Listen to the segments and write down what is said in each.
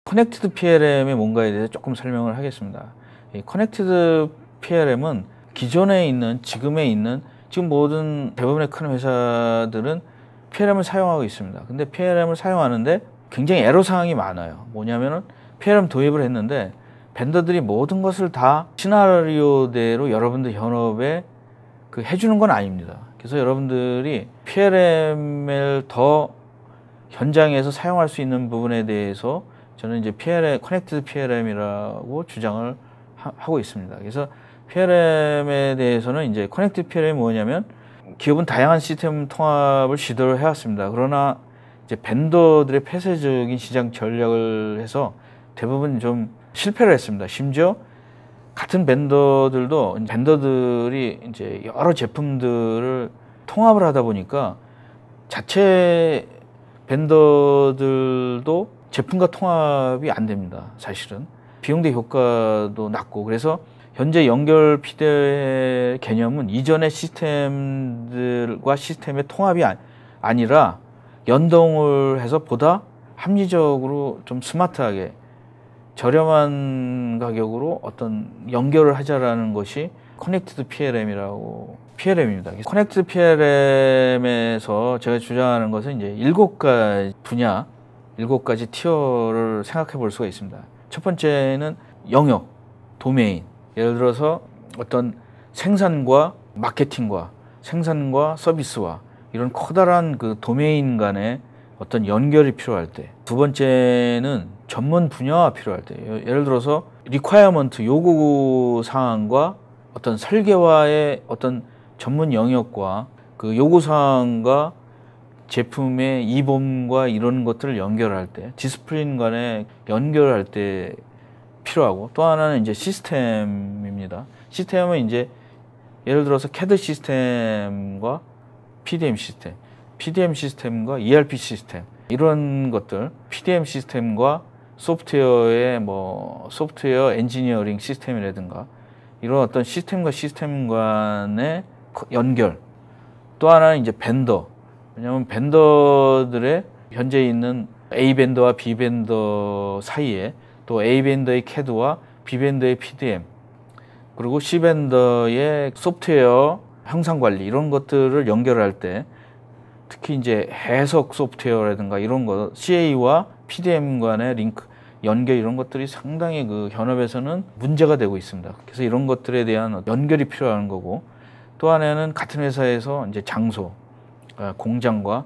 커넥티드 PLM이 뭔가에 대해서 조금 설명을 하겠습니다. 이 커넥티드 PLM은 기존에 있는, 지금 모든 대부분의 큰 회사들은 PLM을 사용하고 있습니다. 근데 PLM을 사용하는데 굉장히 애로사항이 많아요. 뭐냐면은 PLM 도입을 했는데 벤더들이 모든 것을 다 시나리오대로 여러분들 현업에 해주는 건 아닙니다. 그래서 여러분들이 PLM을 더 현장에서 사용할 수 있는 부분에 대해서 저는 이제 커넥티드 PLM이라고 주장을 하고 있습니다. 그래서 PLM에 대해서는 이제 커넥티드 PLM이 뭐냐면 기업은 다양한 시스템 통합을 시도를 해왔습니다. 그러나 이제 벤더들의 폐쇄적인 시장 전략을 해서 대부분 좀 실패를 했습니다. 심지어 같은 벤더들이 이제 여러 제품들을 통합을 하다 보니까 자체 벤더들도 제품과 통합이 안 됩니다. 사실은 비용 대 효과도 낮고, 그래서 현재 연결 PD의 개념은 이전의 시스템들과 시스템의 통합이 아니라 연동을 해서 보다 합리적으로 좀 스마트하게 저렴한 가격으로 어떤 연결을 하자라는 것이 커넥티드 PLM입니다. 커넥티드 PLM에서 제가 주장하는 것은 이제 7가지 분야, 7가지 티어를 생각해 볼 수가 있습니다. 첫 번째는 영역, 도메인. 예를 들어서 어떤 생산과 마케팅과 생산과 서비스와 이런 커다란 도메인 간의 어떤 연결이 필요할 때, 두 번째는 전문 분야가 필요할 때, 예를 들어서 리퀘어먼트, 요구 사항과 어떤 설계와의 어떤 전문 영역과 요구 사항과 제품의 이봄과 이런 것들을 연결할 때, 디스플린 간에 연결할 때 필요하고, 또 하나는 이제 시스템입니다. 시스템은 이제 예를 들어서 CAD 시스템과 PDM 시스템과 ERP 시스템, 이런 것들, PDM 시스템과 소프트웨어 엔지니어링 시스템이라든가 이런 어떤 시스템과 시스템 간의 연결. 또 하나는 이제 벤더. 왜냐하면 벤더들의 현재 있는 A 벤더와 B 벤더 사이에 또 A 벤더의 CAD와 B 벤더의 PDM, 그리고 C 벤더의 소프트웨어 형상 관리, 이런 것들을 연결할 때, 특히 이제 해석 소프트웨어라든가 이런 거, CA와 PDM 간의 링크, 연결, 이런 것들이 상당히 현업에서는 문제가 되고 있습니다. 그래서 이런 것들에 대한 연결이 필요한 거고, 또 하나는 같은 회사에서 이제 장소, 공장과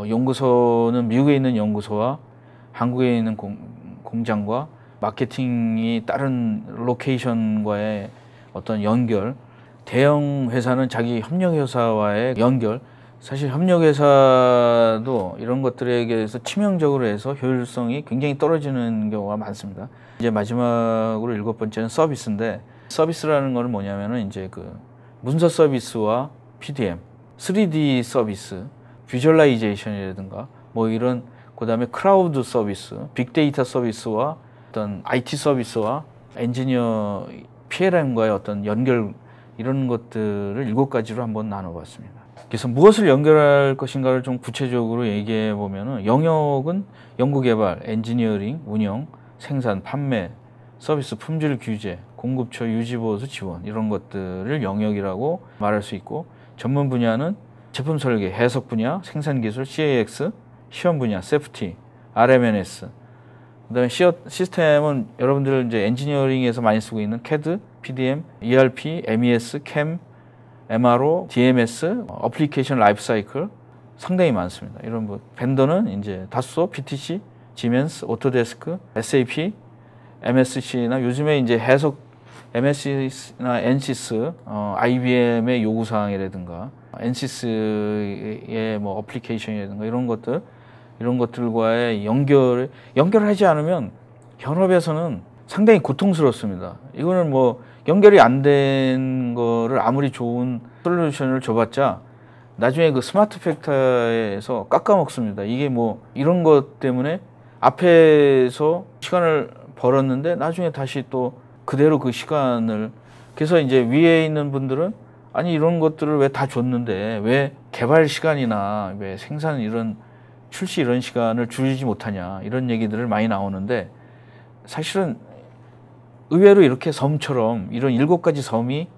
연구소는 미국에 있는 연구소와 한국에 있는 공장과 마케팅이 다른 로케이션과의 어떤 연결, 대형 회사는 자기 협력회사와의 연결, 사실 협력회사도 이런 것들에 대해서 치명적으로 해서 효율성이 굉장히 떨어지는 경우가 많습니다. 이제 마지막으로 7번째는 서비스인데, 서비스라는 건 뭐냐면은 이제 문서 서비스와 PDM, 3D 서비스, 비주얼라이제이션이라든가 이런, 그 다음에 크라우드 서비스, 빅데이터 서비스와 어떤 IT 서비스와 엔지니어 PLM과의 어떤 연결, 이런 것들을 7가지로 한번 나눠봤습니다. 그래서 무엇을 연결할 것인가를 좀 구체적으로 얘기해 보면은, 영역은 연구개발, 엔지니어링, 운영, 생산, 판매, 서비스, 품질 규제, 공급처, 유지보수, 지원, 이런 것들을 영역이라고 말할 수 있고, 전문 분야는 제품 설계, 해석 분야, 생산 기술, CAX, 시험 분야, 세프티, RMNS. 그다음에 시스템은 여러분들 이제 엔지니어링에서 많이 쓰고 있는 CAD, PDM, ERP, MES, CAM, MRO, DMS, 어플리케이션 라이프 사이클 상당히 많습니다. 이런 벤더는 이제 다소, PTC, 지멘스, 오토데스크, SAP, MSC나 요즘에 이제 해석 MSC나 NCS, IBM의 요구 사항이라든가 NCS의 어플리케이션이라든가 이런 것들과의 연결하지 않으면 현업에서는 상당히 고통스럽습니다. 이거는 연결이 안 된 거를 아무리 좋은 솔루션을 줘봤자 나중에 스마트 팩터에서 깎아먹습니다. 이게 이런 것 때문에 앞에서 시간을 벌었는데 나중에 다시 또 그대로 그 시간을, 그래서 이제 위에 있는 분들은 아니 이런 것들을 왜 다 줬는데 왜 개발 시간이나 왜 생산 출시 이런 시간을 줄이지 못하냐, 이런 얘기들을 많이 나오는데, 사실은 의외로 이렇게 섬처럼 이런 7가지 섬이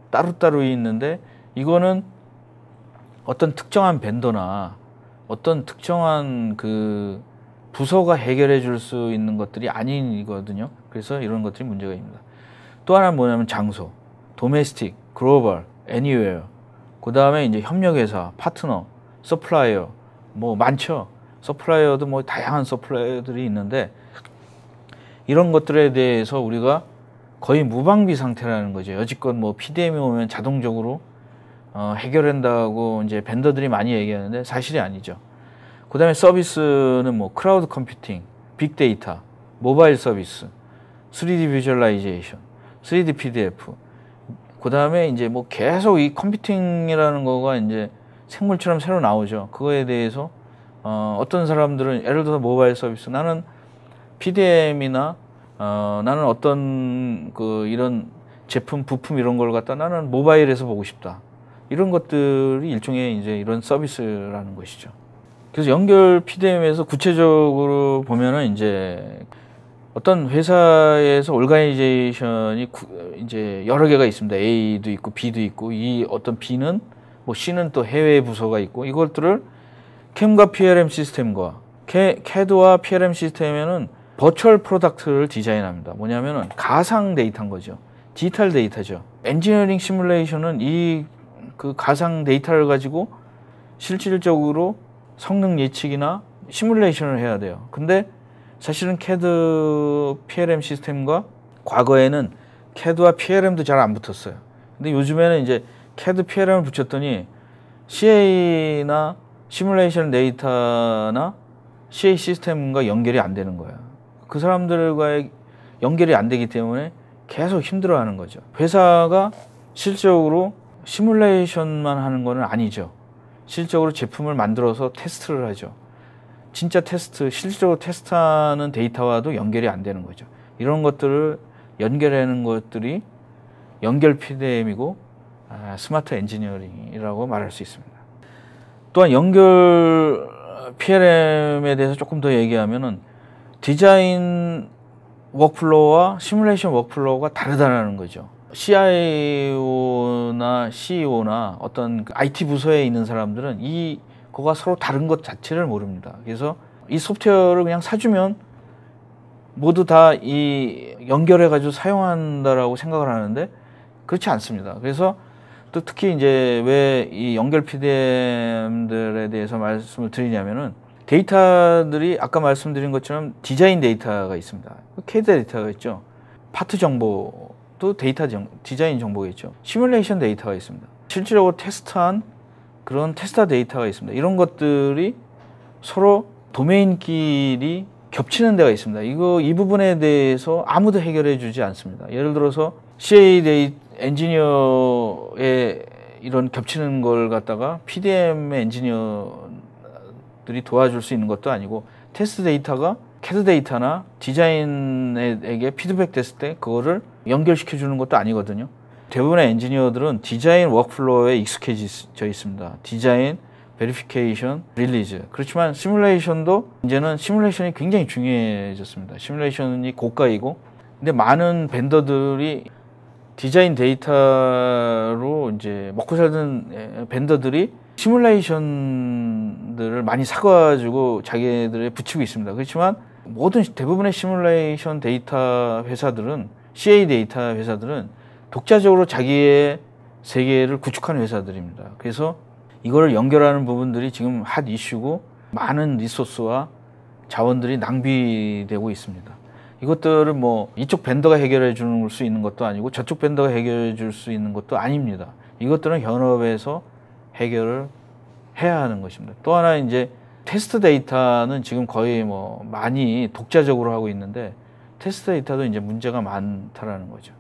따로따로 있는데 이거는 어떤 특정한 벤더나 어떤 특정한 그 부서가 해결해 줄 수 있는 것들이 아니거든요. 그래서 이런 것들이 문제가 있습니다. 또 하나는 뭐냐면 장소, 도메스틱, 글로벌, 애니웨어, 그 다음에 이제 협력회사, 파트너, 서플라이어, 뭐 많죠. 서플라이어도 뭐 다양한 서플라이어들이 있는데 이런 것들에 대해서 우리가 거의 무방비 상태라는 거죠. 여지껏 뭐 PDM이 오면 자동적으로 해결한다고 이제 벤더들이 많이 얘기하는데 사실이 아니죠. 그 다음에 서비스는 뭐 크라우드 컴퓨팅, 빅데이터, 모바일 서비스, 3D 비주얼라이제이션, 3D PDF. 그 다음에 이제 뭐 계속 이 컴퓨팅이라는 거가 이제 생물처럼 새로 나오죠. 그거에 대해서 어떤 사람들은 예를 들어서 모바일 서비스, 나는 PDM이나 나는 어떤 그 이런 제품, 부품 이런 걸 갖다 나는 모바일에서 보고 싶다. 이런 것들이 일종의 이제 이런 서비스라는 것이죠. 그래서 연결 PDM에서 구체적으로 보면은 이제 어떤 회사에서 오르가니제이션이 이제 여러 개가 있습니다. A도 있고 B도 있고 이 어떤 B는 뭐 C는 또 해외 부서가 있고 이것들을 CAM과 PLM 시스템과 CAD와 PLM 시스템에는 버추얼 프로덕트를 디자인합니다. 뭐냐면은 가상 데이터인 거죠. 디지털 데이터죠. 엔지니어링 시뮬레이션은 이 그 가상 데이터를 가지고 실질적으로 성능 예측이나 시뮬레이션을 해야 돼요. 근데 사실은 CAD, PLM 시스템과 과거에는 CAD와 PLM도 잘 안 붙었어요. 근데 요즘에는 이제 CAD, PLM을 붙였더니 CA나 시뮬레이션 데이터나 CA 시스템과 연결이 안 되는 거예요. 그 사람들과의 연결이 안 되기 때문에 계속 힘들어하는 거죠. 회사가 실적으로 시뮬레이션만 하는 건 아니죠. 실적으로 제품을 만들어서 테스트를 하죠. 진짜 테스트, 실질적으로 테스트하는 데이터와도 연결이 안 되는 거죠. 이런 것들을 연결하는 것들이 연결 PDM이고 스마트 엔지니어링이라고 말할 수 있습니다. 또한 연결 PLM에 대해서 조금 더 얘기하면은 디자인 워크플로우와 시뮬레이션 워크플로우가 다르다는 거죠. CIO나 CEO나 어떤 IT 부서에 있는 사람들은 이거가 서로 다른 것 자체를 모릅니다. 그래서 이 소프트웨어를 그냥 사주면 모두 다 이 연결해가지고 사용한다라고 생각을 하는데 그렇지 않습니다. 그래서 또 특히 이제 왜 이 연결 PDM들에 대해서 말씀을 드리냐면은 데이터들이 아까 말씀드린 것처럼 디자인 데이터가 있습니다. CAD 데이터가 있죠. 파트 정보도 디자인 정보겠죠. 시뮬레이션 데이터가 있습니다. 실질적으로 테스트한 그런 테스터 데이터가 있습니다. 이런 것들이 서로 도메인끼리 겹치는 데가 있습니다. 이 부분에 대해서 아무도 해결해 주지 않습니다. 예를 들어서 CA 엔지니어의 이런 겹치는 걸 갖다가 PDM 엔지니어들이 도와줄 수 있는 것도 아니고 테스트 데이터가 CAD 데이터나 디자인에게 피드백 됐을 때 그거를 연결시켜 주는 것도 아니거든요. 대부분의 엔지니어들은 디자인 워크플로우에 익숙해져 있습니다. 디자인, 베리피케이션, 릴리즈. 그렇지만 시뮬레이션도 이제는 시뮬레이션이 굉장히 중요해졌습니다. 시뮬레이션이 고가이고 근데 많은 벤더들이 디자인 데이터로 이제 먹고 살던 벤더들이 시뮬레이션들을 많이 사가지고 자기들에 붙이고 있습니다. 그렇지만 대부분의 시뮬레이션 데이터 회사들은 CA 데이터 회사들은 독자적으로 자기의 세계를 구축하는 회사들입니다. 그래서 이거를 연결하는 부분들이 지금 핫 이슈고 많은 리소스와 자원들이 낭비되고 있습니다. 이것들을 뭐 이쪽 벤더가 해결해 줄 수 있는 것도 아니고 저쪽 벤더가 해결해 줄 수 있는 것도 아닙니다. 이것들은 현업에서 해결을 해야 하는 것입니다. 또 하나 이제 테스트 데이터는 지금 거의 뭐 많이 독자적으로 하고 있는데 테스트 데이터도 이제 문제가 많다라는 거죠.